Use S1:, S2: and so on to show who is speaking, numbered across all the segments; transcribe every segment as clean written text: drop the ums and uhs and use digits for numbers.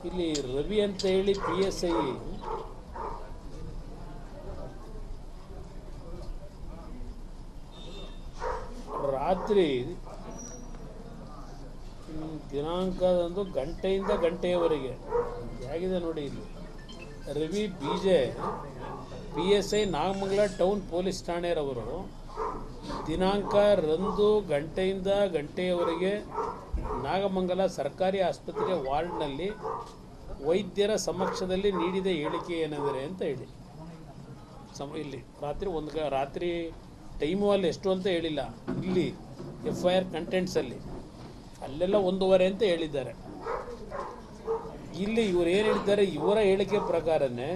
S1: ಇಲ್ಲಿ ರವಿ ಅಂತ ಹೇಳಿ PSI ರಾತ್ರಿ ದಿನಾಂಕದಂದು ಗಂಟೆಯಿಂದ ಗಂಟೆಯವರೆಗೆ ಹೇಗಿದೆ ನೋಡಿ. ಇಲ್ಲಿ Ravi BJ PSI Nagamangala town police ಠಾಣೆಯವರು ದಿನಾಂಕ ರಂದು ಗಂಟೆಯಿಂದ ಗಂಟೆಯವರೆಗೆ ನಾಗಮಂಗಲ ಸರ್ಕಾರಿ ಆಸ್ಪತ್ರೆಯ ವಾರ್ಡ್ನಲ್ಲಿ ವೈದ್ಯರ ಸಮಕ್ಷದಲ್ಲಿ ನೀಡಿದ ಹೇಳಿಕೆ ಏನೆಂದರೆ ಅಂತ ಹೇಳಿ ಇಲ್ಲಿ ರಾತ್ರಿ ಟೈಮು ಅಲ್ಲಿ ಎಷ್ಟು ಅಂತ ಹೇಳಿಲ್ಲ. ಇಲ್ಲಿ FIR ಕಂಟೆಂಟ್ಸಲ್ಲಿ ಅಲ್ಲೆಲ್ಲ 1:30 ಅಂತ ಹೇಳಿದ್ದಾರೆ. ಇಲ್ಲಿ ಇವರು ಏನು ಹೇಳಿದ್ದಾರೆ, ಇವರ ಹೇಳಿಕೆ ಪ್ರಕಾರನೇ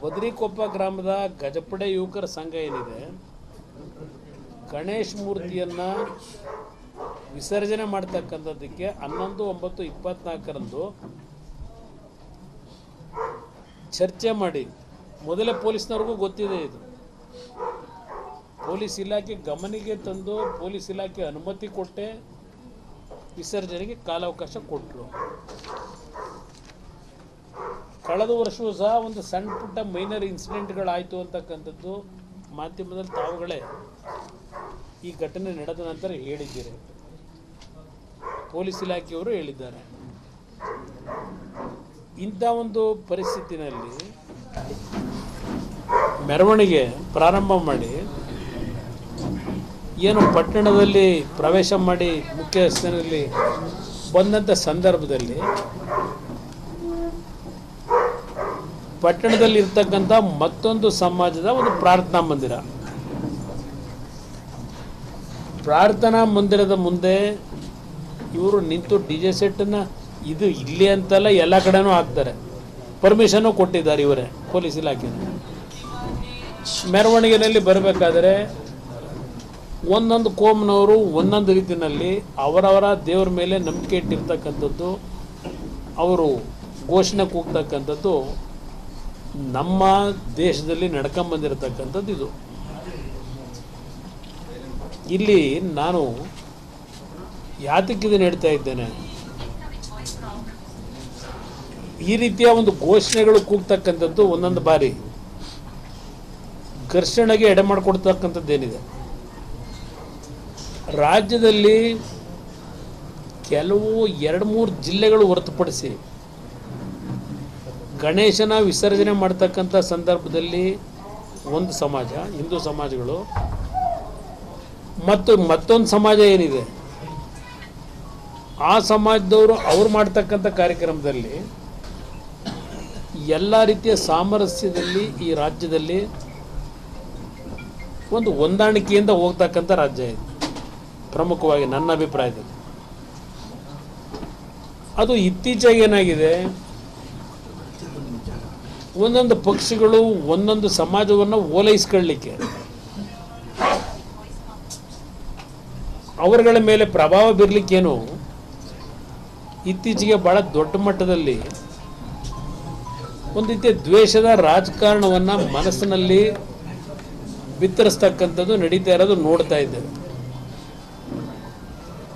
S1: ಬದ್ರಿಕೊಪ್ಪ ಗ್ರಾಮದ ಗಜಪಡೆ ಯುವಕರ ಸಂಘ ಏನಿದೆ, ಗಣೇಶ್ ಮೂರ್ತಿಯನ್ನು ವಿಸರ್ಜನೆ ಮಾಡ್ತಕ್ಕಂಥದ್ದಕ್ಕೆ 11/9/24 ಚರ್ಚೆ ಮಾಡಿ, ಮೊದಲೇ ಪೊಲೀಸ್ನವ್ರಿಗೂ ಗೊತ್ತಿದೆ, ಇದು ಪೊಲೀಸ್ ಇಲಾಖೆ ಗಮನಿಗೆ ತಂದು ಪೊಲೀಸ್ ಇಲಾಖೆ ಅನುಮತಿ ಕೊಟ್ಟೆ ವಿಸರ್ಜನೆಗೆ ಕಾಲಾವಕಾಶ ಕೊಟ್ಟರು. ಕಳೆದ ವರ್ಷವೂ ಸಹ ಒಂದು ಸಣ್ಣ ಪುಟ್ಟ ಮೈನರ್ ಇನ್ಸಿಡೆಂಟ್ಗಳಾಯಿತು ಅಂತಕ್ಕಂಥದ್ದು ಮಾಧ್ಯಮದಲ್ಲಿ ತಾವುಗಳೇ ಈ ಘಟನೆ ನಡೆದ ನಂತರ ಹೇಳಿದ್ದೀರಿ, ಪೊಲೀಸ್ ಇಲಾಖೆಯವರು ಹೇಳಿದ್ದಾರೆ. ಇಂಥ ಒಂದು ಪರಿಸ್ಥಿತಿನಲ್ಲಿ ಮೆರವಣಿಗೆ ಪ್ರಾರಂಭ ಮಾಡಿ ಏನು ಪಟ್ಟಣದಲ್ಲಿ ಪ್ರವೇಶ ಮಾಡಿ ಮುಖ್ಯ ರಸ್ತೆಯಲ್ಲಿ ಬಂದಂಥ ಸಂದರ್ಭದಲ್ಲಿ ಪಟ್ಟಣದಲ್ಲಿ ಇರ್ತಕ್ಕಂಥ ಮತ್ತೊಂದು ಸಮಾಜದ ಒಂದು ಪ್ರಾರ್ಥನಾ ಮಂದಿರದ ಮುಂದೆ ಇವರು ನಿಂತು DJ ಸೆಟ್ಟನ್ನು ಇದು ಇಲ್ಲಿ ಅಂತಲ್ಲ ಎಲ್ಲ ಕಡೆನೂ ಹಾಕ್ತಾರೆ, ಪರ್ಮಿಷನ್ನು ಕೊಟ್ಟಿದ್ದಾರೆ ಇವರೇ ಪೊಲೀಸ್ ಇಲಾಖೆ. ಮೆರವಣಿಗೆಯಲ್ಲಿ ಬರಬೇಕಾದರೆ ಒಂದೊಂದು ಕೋಮ್ನವರು ಒಂದೊಂದು ರೀತಿಯಲ್ಲಿ ಅವರವರ ದೇವರ ಮೇಲೆ ನಂಬಿಕೆ ಇಟ್ಟಿರ್ತಕ್ಕಂಥದ್ದು, ಅವರು ಘೋಷಣೆ ಕೂಗ್ತಕ್ಕಂಥದ್ದು ನಮ್ಮ ದೇಶದಲ್ಲಿ ನಡ್ಕೊಂಬಂದಿರತಕ್ಕಂಥದ್ದು. ಇದು ಇಲ್ಲಿ ನಾನು ಯಾತಕ್ಕಿದನ್ನು ಹೇಳ್ತಾ ಇದ್ದೇನೆ, ಈ ರೀತಿಯ ಒಂದು ಘೋಷಣೆಗಳು ಕೂಗ್ತಕ್ಕಂಥದ್ದು ಒಂದೊಂದು ಬಾರಿ ಘರ್ಷಣೆಗೆ ಎಡೆ ಮಾಡಿಕೊಡ್ತಕ್ಕಂಥದ್ದೇನಿದೆ. ರಾಜ್ಯದಲ್ಲಿ ಕೆಲವು 2-3 ಜಿಲ್ಲೆಗಳು ಹೊರತುಪಡಿಸಿ ಗಣೇಶನ ವಿಸರ್ಜನೆ ಮಾಡ್ತಕ್ಕಂಥ ಸಂದರ್ಭದಲ್ಲಿ ಒಂದು ಸಮಾಜ, ಹಿಂದೂ ಸಮಾಜಗಳು, ಮತ್ತು ಮತ್ತೊಂದು ಸಮಾಜ ಏನಿದೆ ಆ ಸಮಾಜದವರು ಅವ್ರು ಮಾಡ್ತಕ್ಕಂಥ ಕಾರ್ಯಕ್ರಮದಲ್ಲಿ ಎಲ್ಲ ರೀತಿಯ ಸಾಮರಸ್ಯದಲ್ಲಿ ಈ ರಾಜ್ಯದಲ್ಲಿ ಒಂದು ಹೊಂದಾಣಿಕೆಯಿಂದ ಹೋಗ್ತಕ್ಕಂಥ ರಾಜ್ಯ ಇದೆ. ಪ್ರಮುಖವಾಗಿ ನನ್ನ ಅಭಿಪ್ರಾಯದಲ್ಲಿ ಅದು ಇತ್ತೀಚೆಗೆ ಏನಾಗಿದೆ, ಒಂದೊಂದು ಪಕ್ಷಗಳು ಒಂದೊಂದು ಸಮಾಜವನ್ನು ಓಲೈಸ್ಕೊಳ್ಳಿಕ್ಕೆ ಅವರುಗಳ ಮೇಲೆ ಪ್ರಭಾವ ಬೀರಲಿಕ್ಕೇನು ಇತ್ತೀಚೆಗೆ ಭಾಳ ದೊಡ್ಡ ಮಟ್ಟದಲ್ಲಿ ಒಂದು ರೀತಿಯ ದ್ವೇಷದ ರಾಜಕಾರಣವನ್ನು ಮನಸ್ಸಿನಲ್ಲಿ ಬಿತ್ತರಿಸ್ತಕ್ಕಂಥದ್ದು ನಡೀತಾ ಇರೋದು ನೋಡ್ತಾ ಇದ್ದೇವೆ.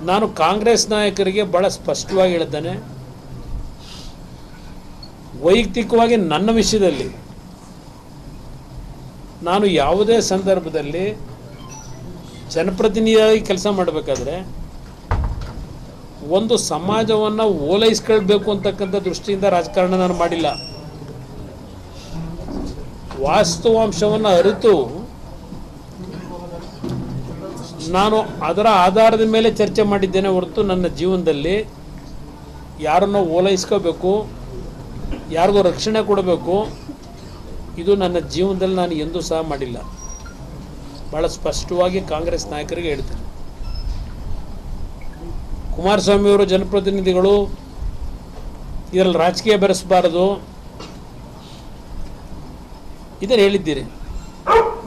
S1: ನಾನು ಕಾಂಗ್ರೆಸ್ ನಾಯಕರಿಗೆ ಭಾಳ ಸ್ಪಷ್ಟವಾಗಿ ಹೇಳ್ತೇನೆ, ವೈಯಕ್ತಿಕವಾಗಿ ನನ್ನ ವಿಷಯದಲ್ಲಿ ನಾನು ಯಾವುದೇ ಸಂದರ್ಭದಲ್ಲಿ ಜನಪ್ರತಿನಿಧಿಯಾಗಿ ಕೆಲಸ ಮಾಡಬೇಕಾದ್ರೆ ಒಂದು ಸಮಾಜವನ್ನು ಓಲೈಸ್ಕೊಳ್ಬೇಕು ಅಂತಕ್ಕಂಥ ದೃಷ್ಟಿಯಿಂದ ರಾಜಕಾರಣ ನಾನು ಮಾಡಿಲ್ಲ. ವಾಸ್ತವಾಂಶವನ್ನು ಅರಿತು ನಾನು ಅದರ ಆಧಾರದ ಮೇಲೆ ಚರ್ಚೆ ಮಾಡಿದ್ದೇನೆ ಹೊರತು ನನ್ನ ಜೀವನದಲ್ಲಿ ಯಾರನ್ನೋ ಓಲೈಸ್ಕೋಬೇಕು, ಯಾರಿಗೋ ರಕ್ಷಣೆ ಕೊಡಬೇಕು, ಇದು ನನ್ನ ಜೀವನದಲ್ಲಿ ನಾನು ಎಂದೂ ಸಹ ಮಾಡಿಲ್ಲ. ಭಾಳ ಸ್ಪಷ್ಟವಾಗಿ ಕಾಂಗ್ರೆಸ್ ನಾಯಕರಿಗೆ ಹೇಳ್ತೇನೆ. ಕುಮಾರಸ್ವಾಮಿಯವರು ಜನಪ್ರತಿನಿಧಿಗಳು ಇದರಲ್ಲಿ ರಾಜಕೀಯ ಬೆರೆಸಬಾರದು ಇದನ್ನು ಹೇಳಿದ್ದೀರಿ.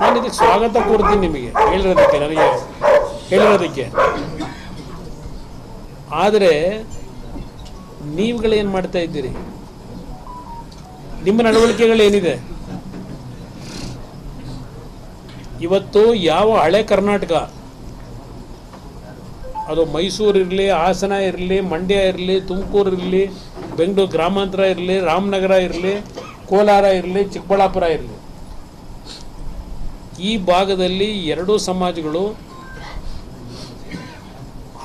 S1: ನಾನು ಇದಕ್ಕೆ ಸ್ವಾಗತ ಕೋರ್ತೀನಿ ನಿಮಗೆ ನನಗೆ ಹೇಳಿರೋದಕ್ಕೆ. ಆದರೆ ನೀವುಗಳೇನು ಮಾಡ್ತಾ ಇದ್ದೀರಿ, ನಿಮ್ಮ ನಡವಳಿಕೆಗಳೇನಿದೆ, ಇವತ್ತು ಯಾವ ಹಳೆ ಕರ್ನಾಟಕ, ಅದು ಮೈಸೂರು ಇರಲಿ, ಹಾಸನ ಇರಲಿ, ಮಂಡ್ಯ ಇರಲಿ, ತುಮಕೂರು ಇರಲಿ, ಬೆಂಗಳೂರು ಗ್ರಾಮಾಂತರ ಇರಲಿ, ರಾಮನಗರ ಇರಲಿ, ಕೋಲಾರ ಇರಲಿ, ಚಿಕ್ಕಬಳ್ಳಾಪುರ ಇರಲಿ, ಈ ಭಾಗದಲ್ಲಿ ಎರಡೂ ಸಮಾಜಗಳು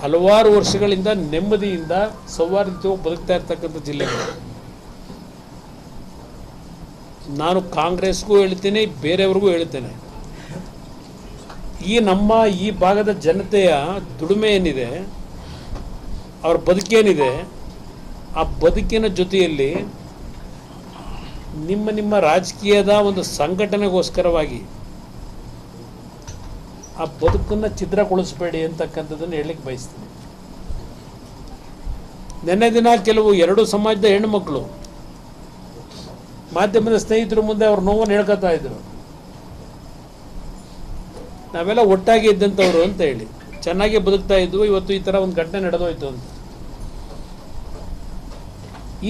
S1: ಹಲವಾರು ವರ್ಷಗಳಿಂದ ನೆಮ್ಮದಿಯಿಂದ ಸೌಹಾರ್ದತೆಯಾಗಿ ಬದುಕ್ತಾ ಇರ್ತಕ್ಕಂಥ ಜಿಲ್ಲೆಗಳು. ನಾನು ಕಾಂಗ್ರೆಸ್ಗೂ ಹೇಳ್ತೇನೆ, ಬೇರೆಯವ್ರಿಗೂ ಹೇಳ್ತೇನೆ, ಈ ಭಾಗದ ಜನತೆಯ ದುಡಿಮೆ ಏನಿದೆ, ಅವ್ರ ಬದುಕೇನಿದೆ, ಆ ಬದುಕಿನ ಜೊತೆಯಲ್ಲಿ ನಿಮ್ಮ ರಾಜಕೀಯದ ಒಂದು ಸಂಘಟನೆಗೋಸ್ಕರವಾಗಿ ಆ ಬದುಕನ್ನು ಛಿದ್ರಗೊಳಿಸಬೇಡಿ ಅಂತಕ್ಕಂಥದ್ದನ್ನು ಹೇಳಲಿಕ್ಕೆ ಬಯಸ್ತೀನಿ. ನಿನ್ನೆ ದಿನ ಕೆಲವು ಎರಡೂ ಸಮಾಜದ ಹೆಣ್ಣುಮಕ್ಕಳು ಮಾಧ್ಯಮದ ಸ್ನೇಹಿತರ ಮುಂದೆ ಅವ್ರ ನೋವನ್ನು ಹೇಳ್ಕೊತಾ ಇದ್ರು. ನಾವೆಲ್ಲ ಒಟ್ಟಾಗಿ ಇದ್ದಂಥವ್ರು ಅಂತ ಹೇಳಿ, ಚೆನ್ನಾಗಿ ಬದುಕ್ತಾ ಇದ್ವು, ಇವತ್ತು ಈ ಥರ ಒಂದು ಘಟನೆ ನಡೆದೋಯ್ತು ಅಂತ.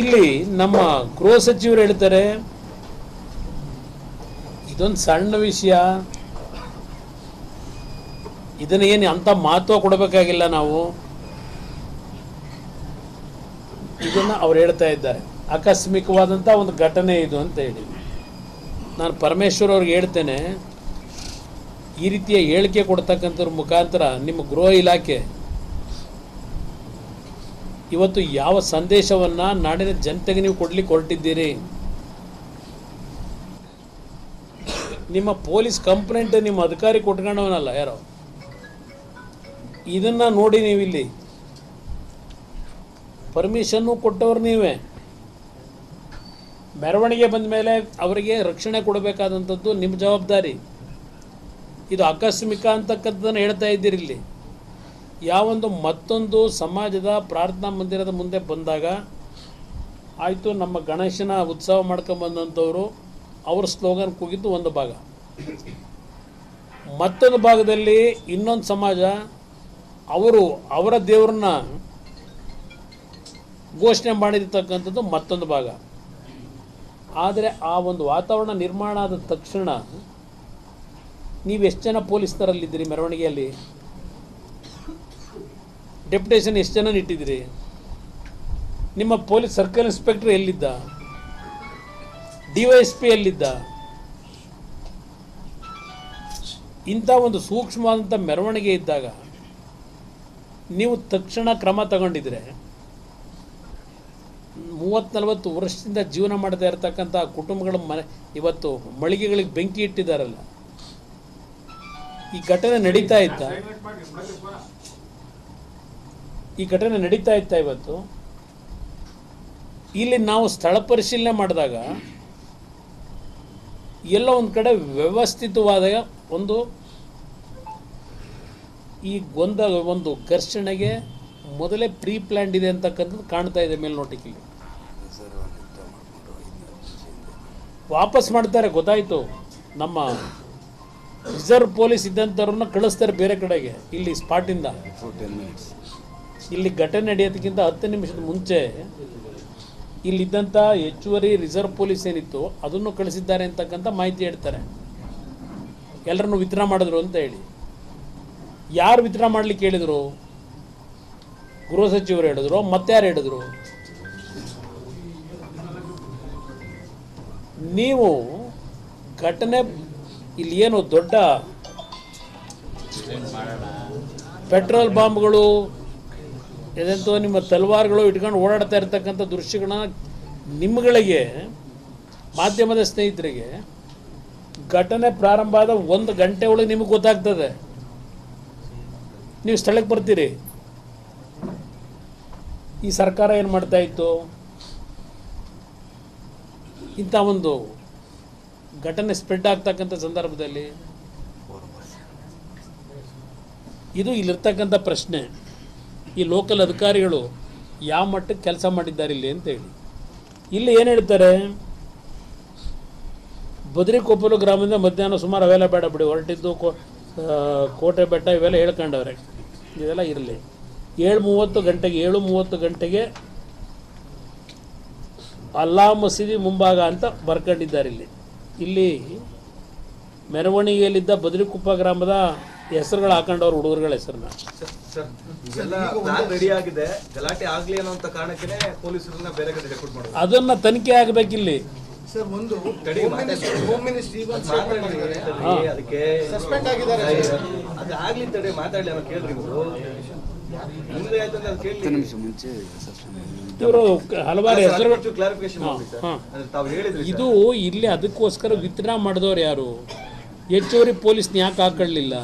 S1: ಇಲ್ಲಿ ನಮ್ಮ ಗೃಹ ಸಚಿವರು ಹೇಳ್ತಾರೆ, ಇದೊಂದು ಸಣ್ಣ ವಿಷಯ, ಇದನ್ನ ಏನು ಅಂತ ಮಹತ್ವ ಕೊಡಬೇಕಾಗಿಲ್ಲ ನಾವು, ಇದನ್ನ ಅವ್ರು ಹೇಳ್ತಾ ಇದ್ದಾರೆ. ಆಕಸ್ಮಿಕವಾದಂಥ ಒಂದು ಘಟನೆ ಇದು ಅಂತ ಹೇಳಿ ನಾನು ಪರಮೇಶ್ವರ್ ಅವ್ರಿಗೆ ಹೇಳ್ತೇನೆ, ಈ ರೀತಿಯ ಹೇಳಿಕೆ ಕೊಡ್ತಕ್ಕಂಥವ್ರ ಮುಖಾಂತರ ನಿಮ್ಮ ಗೃಹ ಇಲಾಖೆ ಇವತ್ತು ಯಾವ ಸಂದೇಶವನ್ನು ನಾಡಿನ ಜನತೆಗೆ ನೀವು ಕೊಡ್ಲಿಕ್ಕೆ ಹೊರಟಿದ್ದೀರಿ? ನಿಮ್ಮ ಪೊಲೀಸ್ ಕಂಪ್ಲೇಂಟ್ ನಿಮ್ಮ ಅಧಿಕಾರಿ ಕೊಟ್ಕೊಂಡವನಲ್ಲ ಯಾರೋ, ಇದನ್ನು ನೋಡಿ ನೀವಿಲ್ಲಿ ಪರ್ಮಿಷನ್ನು ಕೊಟ್ಟವ್ರು ನೀವೇ. ಮೆರವಣಿಗೆ ಬಂದ ಮೇಲೆ ಅವರಿಗೆ ರಕ್ಷಣೆ ಕೊಡಬೇಕಾದಂಥದ್ದು ನಿಮ್ಮ ಜವಾಬ್ದಾರಿ. ಇದು ಆಕಸ್ಮಿಕ ಅಂತಕ್ಕಂಥದ್ದನ್ನು ಹೇಳ್ತಾ ಇದ್ದೀರಿ. ಇಲ್ಲಿ ಯಾವೊಂದು ಮತ್ತೊಂದು ಸಮಾಜದ ಪ್ರಾರ್ಥನಾ ಮಂದಿರದ ಮುಂದೆ ಬಂದಾಗ ಆಯಿತು, ನಮ್ಮ ಗಣೇಶನ ಉತ್ಸವ ಮಾಡ್ಕೊಂಬಂದಂಥವರು ಅವ್ರ ಸ್ಲೋಗನ್ ಕೂಗಿದ್ದು ಒಂದು ಭಾಗ, ಮತ್ತೊಂದು ಭಾಗದಲ್ಲಿ ಇನ್ನೊಂದು ಸಮಾಜ ಅವರ ದೇವ್ರನ್ನ ಘೋಷಣೆ ಮಾಡಿರ್ತಕ್ಕಂಥದ್ದು ಮತ್ತೊಂದು ಭಾಗ. ಆದರೆ ಆ ಒಂದು ವಾತಾವರಣ ನಿರ್ಮಾಣ ಆದ ತಕ್ಷಣ ನೀವು ಎಷ್ಟು ಜನ ಪೊಲೀಸರಲ್ಲಿದ್ದೀರಿ ಮೆರವಣಿಗೆಯಲ್ಲಿ? ಡೆಪ್ಯುಟೇಷನ್ ಎಷ್ಟು ಜನ ಇಟ್ಟಿದ್ದೀರಿ? ನಿಮ್ಮ ಪೊಲೀಸ್ ಸರ್ಕಲ್ ಇನ್ಸ್ಪೆಕ್ಟರ್ ಎಲ್ಲಿದ್ದ? DYSP ಎಲ್ಲಿದ್ದ? ಇಂಥ ಒಂದು ಸೂಕ್ಷ್ಮವಾದಂಥ ಮೆರವಣಿಗೆ ಇದ್ದಾಗ ನೀವು ತಕ್ಷಣ ಕ್ರಮ ತಗೊಂಡಿದ್ರೆ 30-40 ವರ್ಷದಿಂದ ಜೀವನ ಮಾಡ್ತಾ ಇರತಕ್ಕಂಥ ಕುಟುಂಬಗಳ ಇವತ್ತು ಮಳಿಗೆಗಳಿಗೆ ಬೆಂಕಿ ಇಟ್ಟಿದ್ದಾರಲ್ಲ, ಈ ಘಟನೆ ನಡೀತಾ ಇತ್ತ ಇವತ್ತು ಇಲ್ಲಿ ನಾವು ಸ್ಥಳ ಪರಿಶೀಲನೆ ಮಾಡಿದಾಗ ಎಲ್ಲ ಒಂದು ಕಡೆ ವ್ಯವಸ್ಥಿತವಾದ ಒಂದು ಘರ್ಷಣೆಗೆ ಮೊದಲೇ ಪ್ರೀ ಪ್ಲ್ಯಾನ್ಡ್ ಇದೆ ಅಂತಕ್ಕಂಥದ್ದು ಕಾಣ್ತಾ ಇದೆ ಮೇಲ್ನೋಟಕ್ಕೆ. ವಾಪಸ್ ಮಾಡ್ತಾರೆ, ಗೊತ್ತಾಯಿತು. ನಮ್ಮ ರಿಸರ್ವ್ ಪೊಲೀಸ್ ಇದ್ದಂಥವ್ರನ್ನ ಕಳಿಸ್ತಾರೆ ಬೇರೆ ಕಡೆಗೆ. ಇಲ್ಲಿ ಸ್ಪಾಟಿಂದ ಇಲ್ಲಿ ಘಟನೆ ನಡೆಯೋದಕ್ಕಿಂತ 10 ನಿಮಿಷದ ಮುಂಚೆ ಇಲ್ಲಿದ್ದಂಥ ಹೆಚ್ಚುವರಿ ರಿಸರ್ವ್ ಪೊಲೀಸ್ ಏನಿತ್ತು ಅದನ್ನು ಕಳಿಸಿದ್ದಾರೆ ಅಂತಕ್ಕಂಥ ಮಾಹಿತಿ ಹೇಳ್ತಾರೆ. ಎಲ್ಲರನ್ನು ವಿತರಣೆ ಮಾಡಿದ್ರು ಅಂತ ಹೇಳಿ. ಯಾರು ವಿತರಣೆ ಮಾಡಲಿಕ್ಕೆ ಹೇಳಿದರು? ಗೃಹ ಸಚಿವರು ಹೇಳಿದ್ರು, ಮತ್ತಾರು ಹೇಳಿದ್ರು? ನೀವು ಘಟನೆ ಇಲ್ಲಿ ಏನು ದೊಡ್ಡ ಪೆಟ್ರೋಲ್ ಬಾಂಬ್ಗಳು ಎದಂತೋ ನಿಮ್ಮ ತಲವಾರುಗಳು ಇಟ್ಕೊಂಡು ಓಡಾಡ್ತಾ ಇರ್ತಕ್ಕಂಥ ದೃಶ್ಯಗಳನ್ನ ನಿಮ್ಮಗಳಿಗೆ ಮಾಧ್ಯಮದ ಸ್ನೇಹಿತರಿಗೆ ಘಟನೆ ಪ್ರಾರಂಭ ಆದ 1 ಗಂಟೆ ಒಳಗೆ ನಿಮಗೆ ಗೊತ್ತಾಗ್ತದೆ. ನೀವು ಸ್ಥಳಕ್ಕೆ ಬರ್ತೀರಿ. ಈ ಸರ್ಕಾರ ಏನು ಮಾಡ್ತಾ ಇತ್ತು? ಇಂಥ ಒಂದು ಘಟನೆ ಸ್ಪ್ರೆಡ್ ಆಗ್ತಕ್ಕಂಥ ಸಂದರ್ಭದಲ್ಲಿ ಇದು ಇಲ್ಲಿರ್ತಕ್ಕಂಥ ಪ್ರಶ್ನೆ. ಈ ಲೋಕಲ್ ಅಧಿಕಾರಿಗಳು ಯಾವ ಮಟ್ಟಕ್ಕೆ ಕೆಲಸ ಮಾಡಿದ್ದಾರೆ ಇಲ್ಲಿ ಅಂತೇಳಿ. ಇಲ್ಲಿ ಏನು ಹೇಳ್ತಾರೆ? ಬದ್ರಿಕೊಪ್ಪಲು ಗ್ರಾಮದಿಂದ ಮಧ್ಯಾಹ್ನ ಸುಮಾರು ಅವೆಲ್ಲ ಬೇಡ ಬಿಡಿ, ಹೊರಟಿದ್ದು ಕೋಟೆ ಬೆಟ್ಟ ಇವೆಲ್ಲ ಹೇಳ್ಕೊಂಡವ್ರೆ, ಇದೆಲ್ಲ ಇರಲಿ. 7:30 ಗಂಟೆಗೆ ಅಲ್ಲಾ ಮಸೀದಿ ಮುಂಭಾಗ ಅಂತ ಬರ್ಕೊಂಡಿದ್ದಾರೆ. ಇಲ್ಲಿ ಮೆರವಣಿಗೆಯಲ್ಲಿದ್ದ ಬದ್ರಿಕೊಪ್ಪ ಗ್ರಾಮದ ಹೆಸರುಗಳು ಹಾಕೊಂಡವ್ರು ಹುಡುಗರುಗಳ ಹೆಸರನ್ನ.
S2: ರೆಡಿ ಆಗಿದೆ, ಗಲಾಟೆ ಆಗ್ಲಿ ಅನ್ನೋ ಕಾರಣಕ್ಕೆ ಪೊಲೀಸರನ್ನ ಬೇರೆ ಕಡೆ ರೆಕ್ರೂಟ್ ಮಾಡೋದು.
S1: ಅದನ್ನ ತನಿಖೆ ಆಗಬೇಕಿಲ್ಲಿ.
S3: ಸರ್, ಒಂದು ಹೋಮ್ ಮಿನಿಸ್ಟ್ರಿ
S2: ಅದಕ್ಕೆ
S3: ಸಸ್ಪೆಂಡ್ ಆಗಿದ್ದಾರೆ.
S2: ಅದು ಆಗ್ಲಿ ತಡೆ ಮಾತಾಡ್ಲಿ ಅನ್ನೋ ಕೇಳ್ರಿ ನೀವು. ಮುಂದೆ ಆಯ್ತಂದ್ರೆ ಅದು ಕೇಳಿ.
S1: ಇವರು ಹಲವಾರು ಹೆಸರುಗಳು
S2: ಕ್ಲಾರಿಫಿಕೇಶನ್ ಮಾಡಿ ಸರ್. ಅಂದ್ರೆ ತಾವು ಹೇಳಿದ್ರಿ
S1: ಇದು ಇಲ್ಲಿ ಅದಕ್ಕೋಸ್ಕರ ವಿತ್ಡ್ರಾ ಮಾಡಿದವ್ರು ಯಾರು? ಹೆಚ್ಚುವರಿ ಪೊಲೀಸ್ನ ಯಾಕೆ ಹಾಕೊಳ್ಳಿಲ್ಲ?